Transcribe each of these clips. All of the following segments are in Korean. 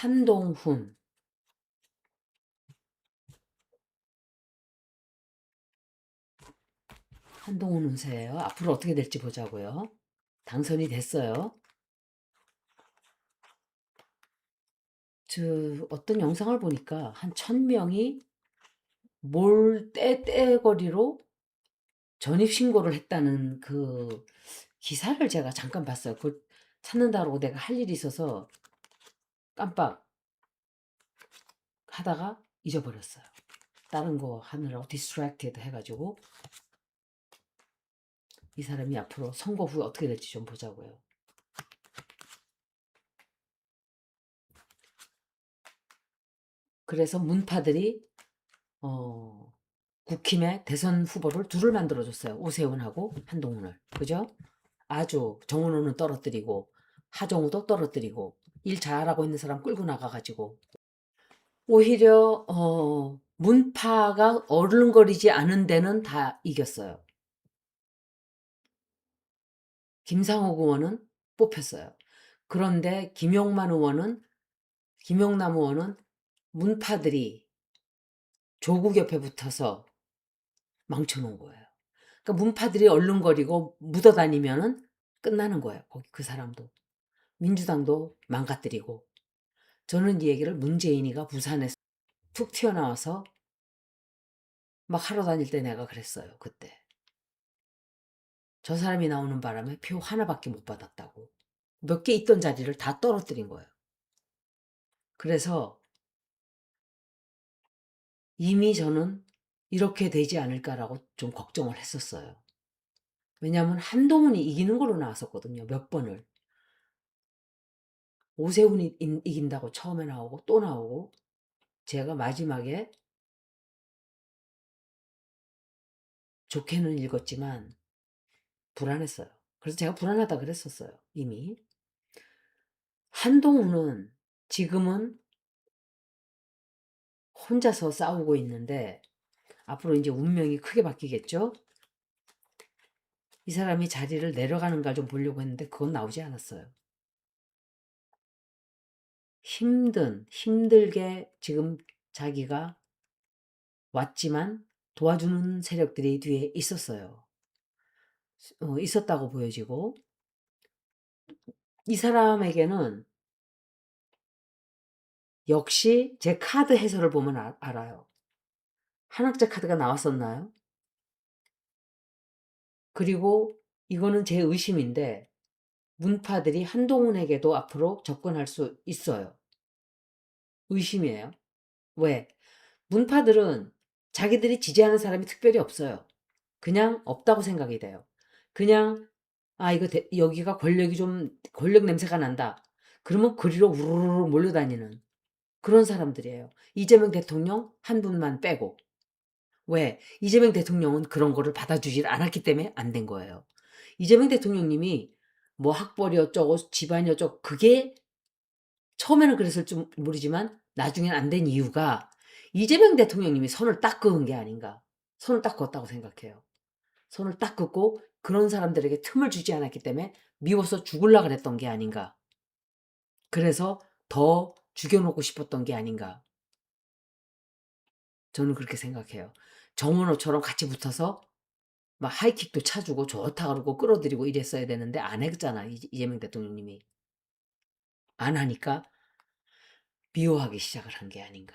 한동훈. 한동훈 운세예요. 앞으로 어떻게 될지 보자고요. 당선이 됐어요. 저 어떤 영상을 보니까 한 1000명이 떼떼거리로 전입신고를 했다는 그 기사를 제가 잠깐 봤어요. 그걸 찾는다고 내가 할 일이 있어서 깜빡 하다가 잊어버렸어요. 다른 거 하느라고 디스트랙티드 해가지고 이 사람이 앞으로 선거 후에 어떻게 될지 좀 보자고요. 그래서 문파들이 어, 국힘의 대선 후보를 둘을 만들어줬어요. 오세훈하고 한동훈을. 그죠? 아주 정은호는 떨어뜨리고 하정우도 떨어뜨리고 일 잘하고 있는 사람 끌고 나가가지고 오히려 문파가 어른거리지 않은 데는 다 이겼어요. 김상욱 의원은 뽑혔어요. 그런데 김용남 의원은 문파들이 조국 옆에 붙어서 망쳐놓은 거예요. 그러니까 문파들이 얼른거리고 묻어다니면은 끝나는 거예요. 거기 그 사람도. 민주당도 망가뜨리고. 저는 이 얘기를 문재인이가 부산에서 툭 튀어나와서 막 하러 다닐 때 내가 그랬어요. 그때. 저 사람이 나오는 바람에 표 하나밖에 못 받았다고. 몇 개 있던 자리를 다 떨어뜨린 거예요. 그래서 이미 저는 이렇게 되지 않을까라고 좀 걱정을 했었어요. 왜냐하면 한동훈이 이기는 걸로 나왔었거든요. 몇 번을. 오세훈이 이긴다고 처음에 나오고 또 나오고 제가 마지막에 좋게는 읽었지만 불안했어요. 그래서 제가 불안하다 그랬었어요. 이미. 한동훈은 지금은 혼자서 싸우고 있는데 앞으로 이제 운명이 크게 바뀌겠죠? 이 사람이 자리를 내려가는가 좀 보려고 했는데 그건 나오지 않았어요. 힘들게 지금 자기가 왔지만 도와주는 세력들이 뒤에 있었어요. 있었다고 보여지고 이 사람에게는 역시 제 카드 해설을 보면 알아요. 한학자 카드가 나왔었나요? 그리고 이거는 제 의심인데 문파들이 한동훈에게도 앞으로 접근할 수 있어요. 의심이에요. 왜? 문파들은 자기들이 지지하는 사람이 특별히 없어요. 그냥 없다고 생각이 돼요. 그냥 이거 여기가 권력 냄새가 난다. 그러면 그리로 우르르 몰려다니는 그런 사람들이에요. 이재명 대통령 한 분만 빼고. 왜? 이재명 대통령은 그런 거를 받아주질 않았기 때문에 안 된 거예요. 이재명 대통령님이 뭐 학벌이 어쩌고 집안이 어쩌고 그게 처음에는 그랬을 줄 모르지만 나중엔 안 된 이유가 이재명 대통령님이 선을 딱 그은 게 아닌가. 선을 딱 그었다고 생각해요. 선을 딱 긋고 그런 사람들에게 틈을 주지 않았기 때문에 미워서 죽을라 그랬던 게 아닌가. 그래서 더 죽여놓고 싶었던 게 아닌가. 저는 그렇게 생각해요. 정은호처럼 같이 붙어서 막 하이킥도 차주고 좋다 그러고 끌어들이고 이랬어야 되는데 안 했잖아. 이재명 대통령님이. 안 하니까 미워하기 시작을 한 게 아닌가.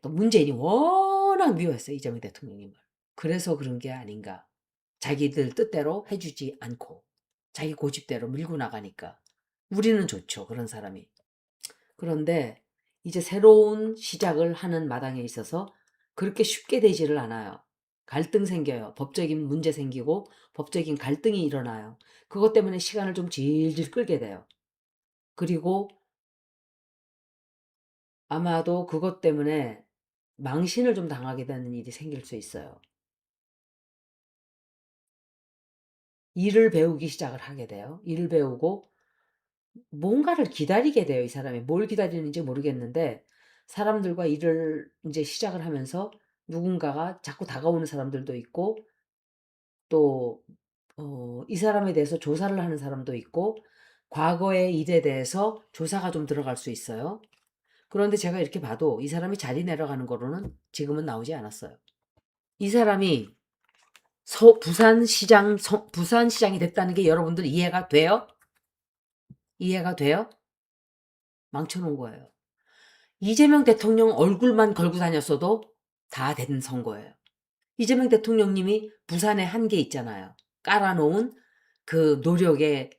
또 문재인이 워낙 미워했어요. 이재명 대통령님을. 그래서 그런 게 아닌가. 자기들 뜻대로 해주지 않고 자기 고집대로 밀고 나가니까. 우리는 좋죠. 그런 사람이. 그런데 이제 새로운 시작을 하는 마당에 있어서 그렇게 쉽게 되지를 않아요. 갈등 생겨요. 법적인 문제 생기고 법적인 갈등이 일어나요. 그것 때문에 시간을 좀 질질 끌게 돼요. 그리고 아마도 그것 때문에 망신을 좀 당하게 되는 일이 생길 수 있어요. 일을 배우기 시작을 하게 돼요. 일을 배우고 뭔가를 기다리게 돼요. 이 사람이 뭘 기다리는지 모르겠는데 사람들과 일을 이제 시작을 하면서 누군가가 자꾸 다가오는 사람들도 있고 또 이 사람에 대해서 조사를 하는 사람도 있고 과거의 일에 대해서 조사가 좀 들어갈 수 있어요. 그런데 제가 이렇게 봐도 이 사람이 자리 내려가는 거로는 지금은 나오지 않았어요. 이 사람이 부산시장이 됐다는 게 여러분들 이해가 돼요? 이해가 돼요? 망쳐놓은 거예요. 이재명 대통령 얼굴만 걸고 다녔어도 다 된 선거예요. 이재명 대통령님이 부산에 한 게 있잖아요. 깔아놓은 그 노력의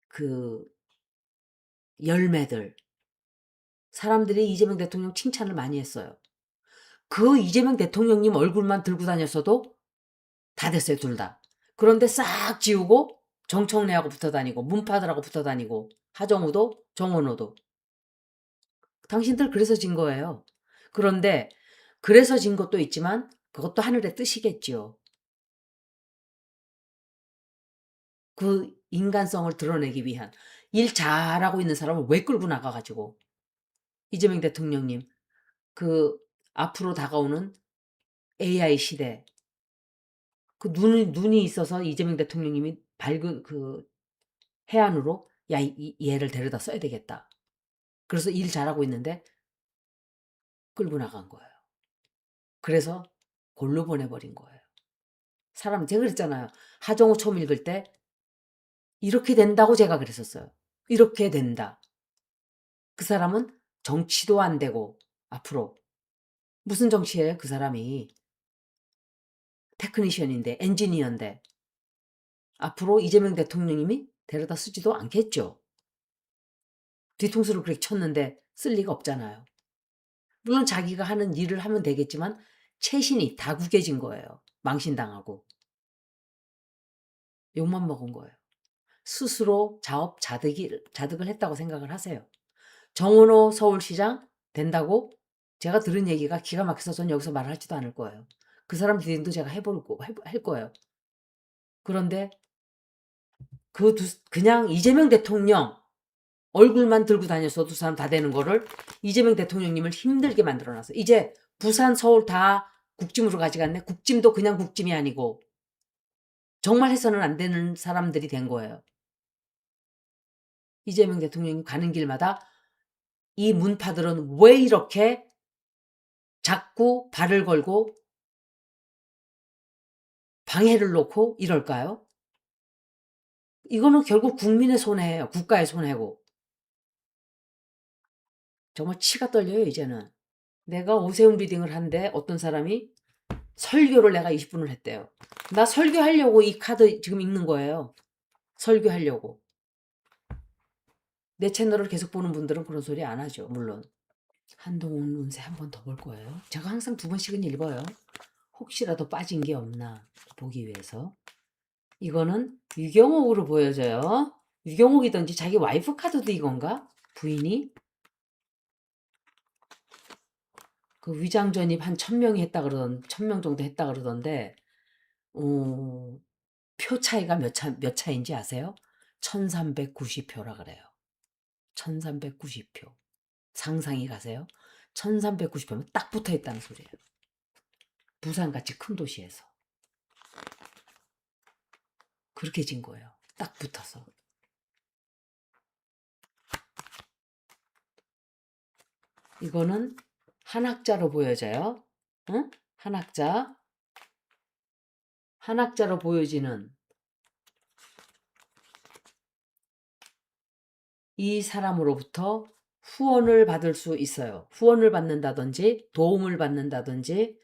그 열매들. 사람들이 이재명 대통령 칭찬을 많이 했어요. 그 이재명 대통령님 얼굴만 들고 다녔어도 다 됐어요, 둘 다. 그런데 싹 지우고 정청래하고 붙어 다니고 문파들하고 붙어 다니고 하정우도 정원호도. 당신들 그래서 진 거예요. 그런데 그래서 진 것도 있지만 그것도 하늘의 뜻이겠지요. 그 인간성을 드러내기 위한 일 잘하고 있는 사람을 왜 끌고 나가가지고 이재명 대통령님 그 앞으로 다가오는 AI 시대 그 눈이 있어서 이재명 대통령님이 밝은 그 해안으로 야, 얘를 데려다 써야 되겠다. 그래서 일 잘하고 있는데 끌고 나간 거예요. 그래서 골로 보내버린 거예요. 사람 제가 그랬잖아요. 하정우 처음 읽을 때 이렇게 된다고 제가 그랬었어요. 이렇게 된다. 그 사람은 정치도 안 되고 앞으로 무슨 정치예요? 그 사람이 테크니션인데 엔지니어인데 앞으로 이재명 대통령님이 데려다 쓰지도 않겠죠. 뒤통수를 그렇게 쳤는데 쓸 리가 없잖아요. 물론 자기가 하는 일을 하면 되겠지만 최신이 다 구겨진 거예요. 망신당하고. 욕만 먹은 거예요. 스스로 자득을 했다고 생각을 하세요. 정은호 서울시장 된다고 제가 들은 얘기가 기가 막혀서 전 여기서 말하지도 않을 거예요. 그 사람 디딩도 제가 할 거예요. 그런데 그냥 이재명 대통령 얼굴만 들고 다녔어도 두 사람 다 되는 거를 이재명 대통령님을 힘들게 만들어놨어요. 이제 부산, 서울 다 국짐으로 가져갔네. 국짐도 그냥 국짐이 아니고 정말 해서는 안 되는 사람들이 된 거예요. 이재명 대통령이 가는 길마다 이 문파들은 왜 이렇게 자꾸 발을 걸고 방해를 놓고 이럴까요? 이거는 결국 국민의 손해예요. 국가의 손해고. 정말 치가 떨려요, 이제는. 내가 오세훈 리딩을 한데 어떤 사람이 설교를 내가 20분을 했대요. 나 설교하려고 이 카드 지금 읽는 거예요. 설교하려고. 내 채널을 계속 보는 분들은 그런 소리 안 하죠, 물론. 한동훈 운세 한 번 더 볼 거예요. 제가 항상 2번씩은 읽어요. 혹시라도 빠진 게 없나 보기 위해서. 이거는 유경옥으로 보여져요. 유경옥이든지 자기 와이프 카드도 이건가? 부인이? 그 위장 전입 한 1000명이 했다 그러던 1000명 정도 했다 그러던데 표 차이가 몇 차인지 아세요? 1390표라 그래요. 1390표. 상상이 가세요? 1390표면 딱 붙어 있다는 소리예요. 부산같이 큰 도시에서. 그렇게 진 거예요. 딱 붙어서. 이거는 한학자로 보여져요. 응? 한학자. 한학자로 보여지는 이 사람으로부터 후원을 받을 수 있어요. 후원을 받는다든지 도움을 받는다든지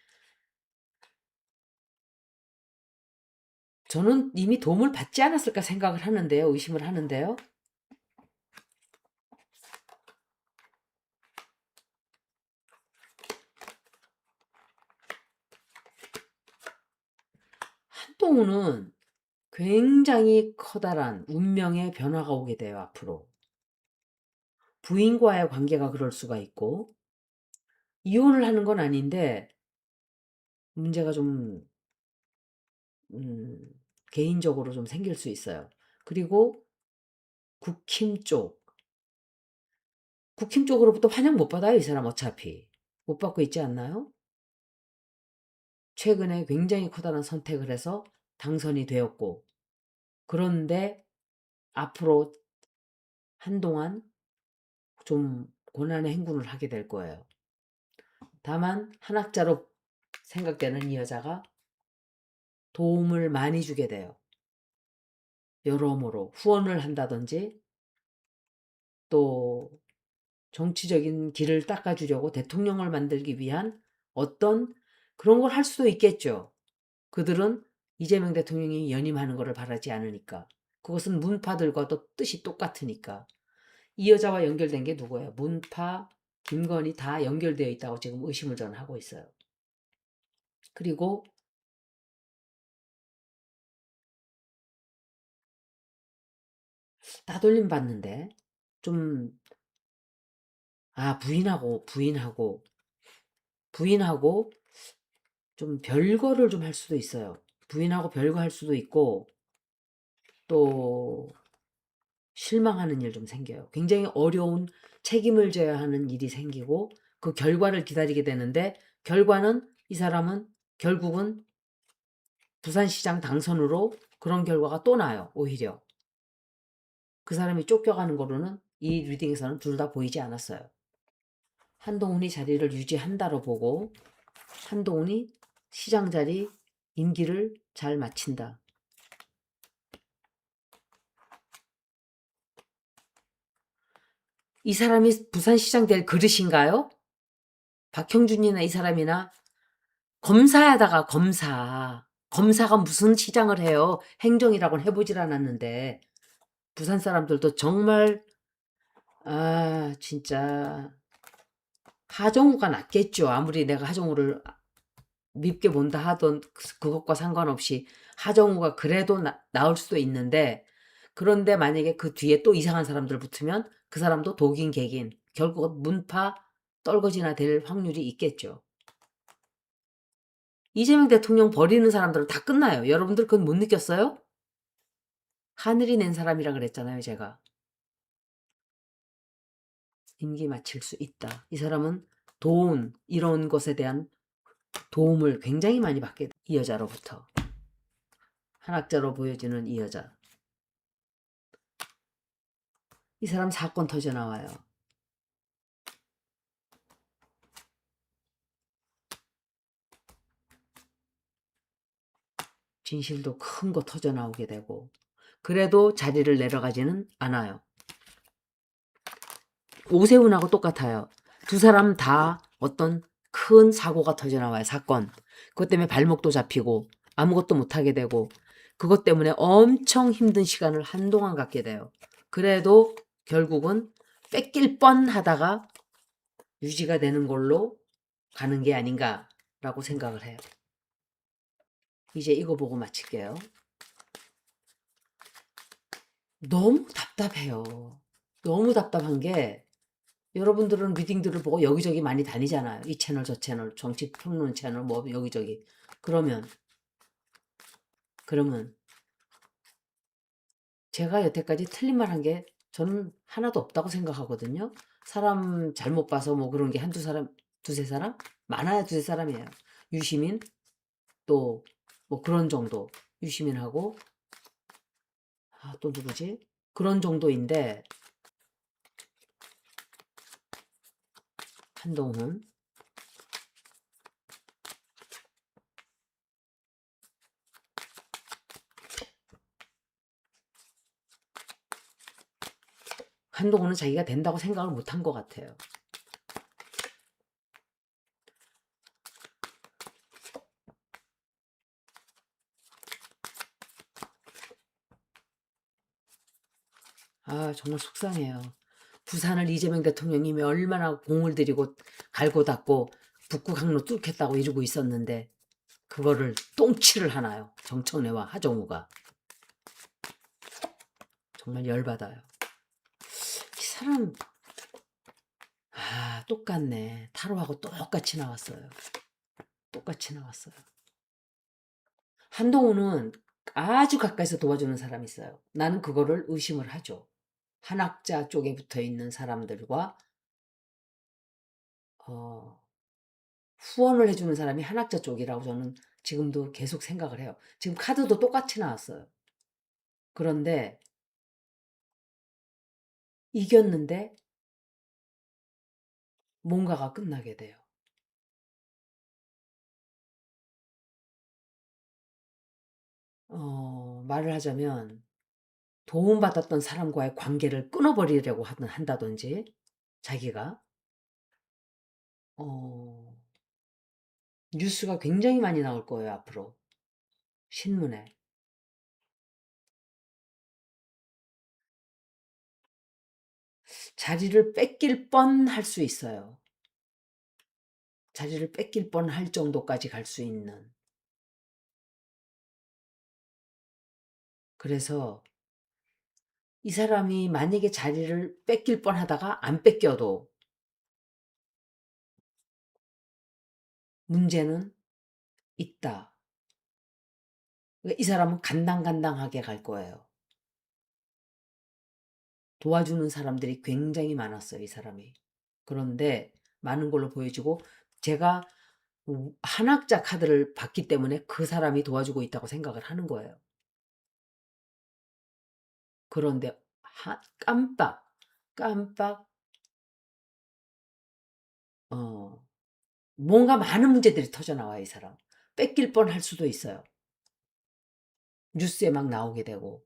저는 이미 도움을 받지 않았을까 생각을 하는데요. 의심을 하는데요. 한동훈은 굉장히 커다란 운명의 변화가 오게 돼요. 앞으로. 부인과의 관계가 그럴 수가 있고 이혼을 하는 건 아닌데 문제가 좀 개인적으로 좀 생길 수 있어요. 그리고 국힘 쪽. 국힘 쪽으로부터 환영 못 받아요. 이 사람 어차피. 못 받고 있지 않나요? 최근에 굉장히 커다란 선택을 해서 당선이 되었고 그런데 앞으로 한동안 좀 고난의 행군을 하게 될 거예요. 다만 한학자로 생각되는 이 여자가 도움을 많이 주게 돼요. 여러모로 후원을 한다든지 또 정치적인 길을 닦아주려고 대통령을 만들기 위한 어떤 그런 걸 할 수도 있겠죠. 그들은 이재명 대통령이 연임하는 것을 바라지 않으니까. 그것은 문파들과도 뜻이 똑같으니까. 이 여자와 연결된 게 누구예요? 문파, 김건희 다 연결되어 있다고 지금 의심을 저는 하고 있어요. 그리고 따돌림 받는데 좀 부인하고 좀 별거를 좀 할 수도 있어요. 부인하고 별거 할 수도 있고 또 실망하는 일 좀 생겨요. 굉장히 어려운 책임을 져야 하는 일이 생기고 그 결과를 기다리게 되는데 결과는 이 사람은 결국은 부산시장 당선으로 그런 결과가 또 나요. 오히려. 그 사람이 쫓겨가는 거로는 이 리딩에서는 둘 다 보이지 않았어요. 한동훈이 자리를 유지한다로 보고 한동훈이 시장 자리 임기를 잘 마친다. 이 사람이 부산시장 될 그릇인가요? 박형준이나 이 사람이나 검사에다가 검사가 무슨 시장을 해요. 행정이라고는 해보질 않았는데 부산 사람들도 정말 진짜 하정우가 낫겠죠. 아무리 내가 하정우를 밉게 본다 하던 그것과 상관없이 하정우가 그래도 나을 수도 있는데 그런데 만약에 그 뒤에 또 이상한 사람들 붙으면 그 사람도 독인 객인 결국 문파 떨거지나 될 확률이 있겠죠. 이재명 대통령 버리는 사람들은 다 끝나요. 여러분들 그건 못 느꼈어요? 하늘이 낸 사람이라 그랬잖아요, 제가. 임기 마칠 수 있다. 이 사람은 돈, 이런 것에 대한 도움을 굉장히 많이 받게 돼. 이 여자로부터. 한학자로 보여지는 이 여자. 이 사람 사건 터져 나와요. 진실도 큰 거 터져 나오게 되고 그래도 자리를 내려가지는 않아요. 오세훈하고 똑같아요. 두 사람 다 어떤 큰 사고가 터져 나와요. 사건. 그것 때문에 발목도 잡히고 아무것도 못하게 되고 그것 때문에 엄청 힘든 시간을 한동안 갖게 돼요. 그래도 결국은 뺏길 뻔하다가 유지가 되는 걸로 가는 게 아닌가라고 생각을 해요. 이제 이거 보고 마칠게요. 너무 답답해요. 너무 답답한 게 여러분들은 리딩들을 보고 여기저기 많이 다니잖아요. 이 채널 저 채널 정치 평론 채널 뭐 여기저기. 그러면 제가 여태까지 틀린 말 한 게 저는 하나도 없다고 생각하거든요. 사람 잘못 봐서 뭐 그런 게 한두 사람 두세 사람? 많아야 두세 사람이에요. 유시민 또 뭐 그런 정도 유시민하고 또 누구지? 그런 정도인데 한동훈 한동훈은 자기가 된다고 생각을 못한 것 같아요. 정말 속상해요. 부산을 이재명 대통령님이 얼마나 공을 들이고 갈고 닦고 북구 항로 뚫겠다고 이러고 있었는데 그거를 똥치를 하나요. 정청래와 하정우가. 정말 열받아요. 이 사람 똑같네. 타로하고 똑같이 나왔어요. 똑같이 나왔어요. 한동훈은 아주 가까이서 도와주는 사람이 있어요. 나는 그거를 의심을 하죠. 한학자 쪽에 붙어 있는 사람들과 후원을 해주는 사람이 한학자 쪽이라고 저는 지금도 계속 생각을 해요. 지금 카드도 똑같이 나왔어요. 그런데 이겼는데 뭔가가 끝나게 돼요. 말을 하자면 도움받았던 사람과의 관계를 끊어버리려고 한다든지 자기가 어 뉴스가 굉장히 많이 나올 거예요 앞으로. 신문에. 자리를 뺏길 뻔할 수 있어요. 자리를 뺏길 뻔할 정도까지 갈 수 있는. 그래서 이 사람이 만약에 자리를 뺏길 뻔하다가 안 뺏겨도 문제는 있다. 그러니까 이 사람은 간당간당하게 갈 거예요. 도와주는 사람들이 굉장히 많았어요, 이 사람이. 그런데 많은 걸로 보여지고 제가 한학자 카드를 봤기 때문에 그 사람이 도와주고 있다고 생각을 하는 거예요. 그런데 깜빡 어 뭔가 많은 문제들이 터져 나와요, 이 사람. 뺏길 뻔할 수도 있어요. 뉴스에 막 나오게 되고.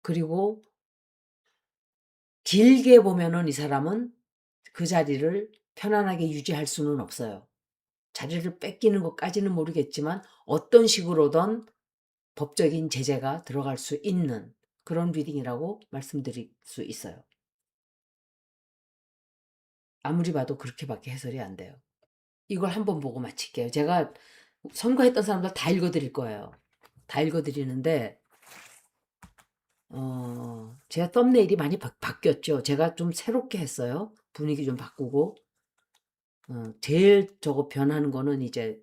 그리고 길게 보면은 이 사람은 그 자리를 편안하게 유지할 수는 없어요. 자리를 뺏기는 것까지는 모르겠지만 어떤 식으로든 법적인 제재가 들어갈 수 있는 그런 리딩이라고 말씀드릴 수 있어요. 아무리 봐도 그렇게밖에 해설이 안 돼요. 이걸 한번 보고 마칠게요. 제가 선거했던 사람들 다 읽어드릴 거예요. 다 읽어드리는데 제가 썸네일이 많이 바뀌었죠. 제가 좀 새롭게 했어요. 분위기 좀 바꾸고 제일 저거 변하는 거는 이제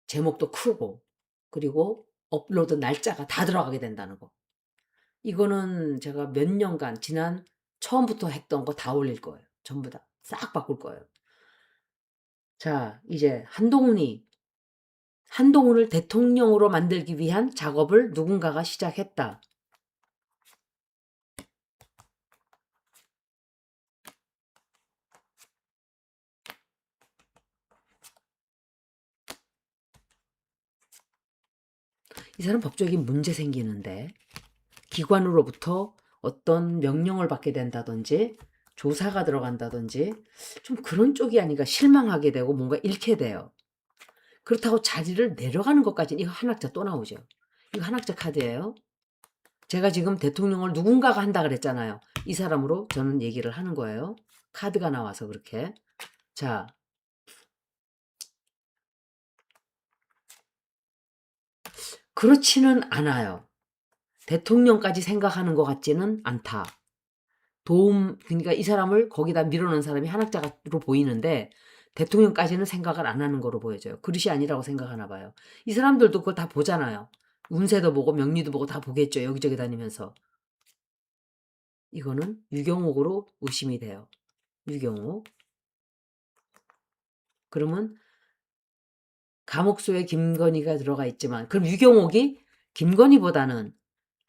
제목도 크고 그리고 업로드 날짜가 다 들어가게 된다는 거. 이거는 제가 몇 년간 지난 처음부터 했던 거 다 올릴 거예요. 전부 다. 싹 바꿀 거예요. 자, 이제 한동훈을 대통령으로 만들기 위한 작업을 누군가가 시작했다. 이 사람 법적인 문제 생기는데 기관으로부터 어떤 명령을 받게 된다든지 조사가 들어간다든지 좀 그런 쪽이 아닌가 실망하게 되고 뭔가 잃게 돼요. 그렇다고 자리를 내려가는 것까지는 이거 한학자 또 나오죠. 이거 한학자 카드예요. 제가 지금 대통령을 누군가가 한다 그랬잖아요. 이 사람으로 저는 얘기를 하는 거예요. 카드가 나와서 그렇게. 자, 그렇지는 않아요. 대통령까지 생각하는 것 같지는 않다. 그러니까 이 사람을 거기다 밀어넣은 사람이 한학자로 보이는데 대통령까지는 생각을 안 하는 거로 보여져요. 그릇이 아니라고 생각하나 봐요. 이 사람들도 그거 다 보잖아요. 운세도 보고 명리도 보고 다 보겠죠. 여기저기 다니면서. 이거는 유경옥으로 의심이 돼요. 유경옥. 그러면 감옥소에 김건희가 들어가 있지만 그럼 유경옥이 김건희보다는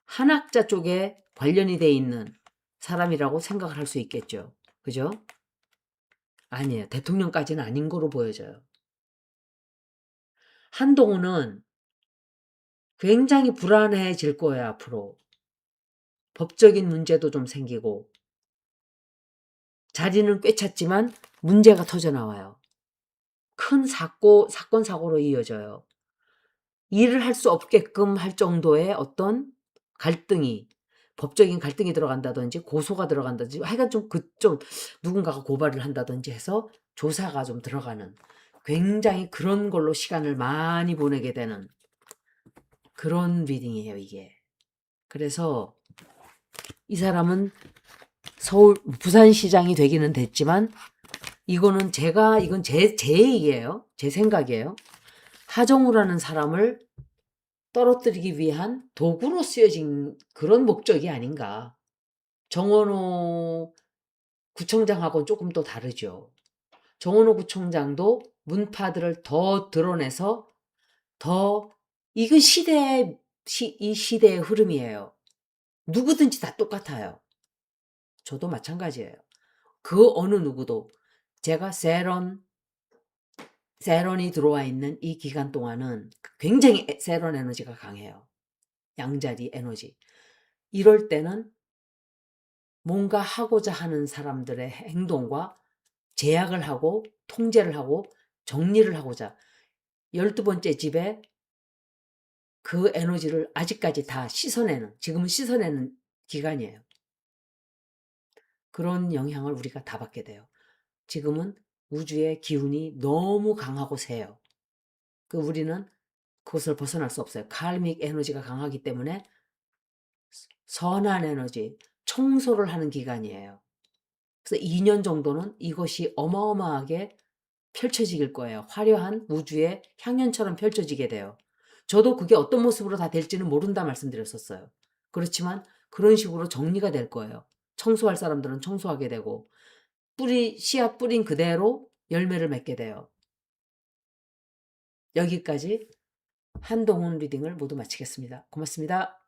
한학자 쪽에 관련이 돼 있는 사람이라고 생각을 할 수 있겠죠. 그죠? 아니에요. 대통령까지는 아닌 거로 보여져요. 한동훈은 굉장히 불안해질 거예요, 앞으로. 법적인 문제도 좀 생기고 자리는 꿰찼지만 문제가 터져 나와요. 큰 사건, 사고로 이어져요. 일을 할 수 없게끔 할 정도의 어떤 갈등이 법적인 갈등이 들어간다든지 고소가 들어간다든지 하여간 좀 누군가가 고발을 한다든지 해서 조사가 좀 들어가는 굉장히 그런 걸로 시간을 많이 보내게 되는 그런 리딩이에요, 이게. 그래서 이 사람은 부산시장이 되기는 됐지만 이건 제 얘기예요. 제 생각이에요. 하정우라는 사람을 떨어뜨리기 위한 도구로 쓰여진 그런 목적이 아닌가. 정원호 구청장하고는 조금 또 다르죠. 정원호 구청장도 문파들을 더 드러내서 더 이건 이 시대의 흐름이에요. 누구든지 다 똑같아요. 저도 마찬가지예요. 그 어느 누구도 제가 세론이 들어와 있는 이 기간 동안은 굉장히 세론 에너지가 강해요. 양자리 에너지. 이럴 때는 뭔가 하고자 하는 사람들의 행동과 제약을 하고 통제를 하고 정리를 하고자 12번째 집에 그 에너지를 아직까지 다 씻어내는, 지금은 씻어내는 기간이에요. 그런 영향을 우리가 다 받게 돼요. 지금은 우주의 기운이 너무 강하고 세요. 우리는 그것을 벗어날 수 없어요. 칼믹 에너지가 강하기 때문에 선한 에너지, 청소를 하는 기간이에요. 그래서 2년 정도는 이것이 어마어마하게 펼쳐질 거예요. 화려한 우주의 향연처럼 펼쳐지게 돼요. 저도 그게 어떤 모습으로 다 될지는 모른다 말씀드렸었어요. 그렇지만 그런 식으로 정리가 될 거예요. 청소할 사람들은 청소하게 되고 씨앗 뿌린 그대로 열매를 맺게 돼요. 여기까지 한동훈 리딩을 모두 마치겠습니다. 고맙습니다.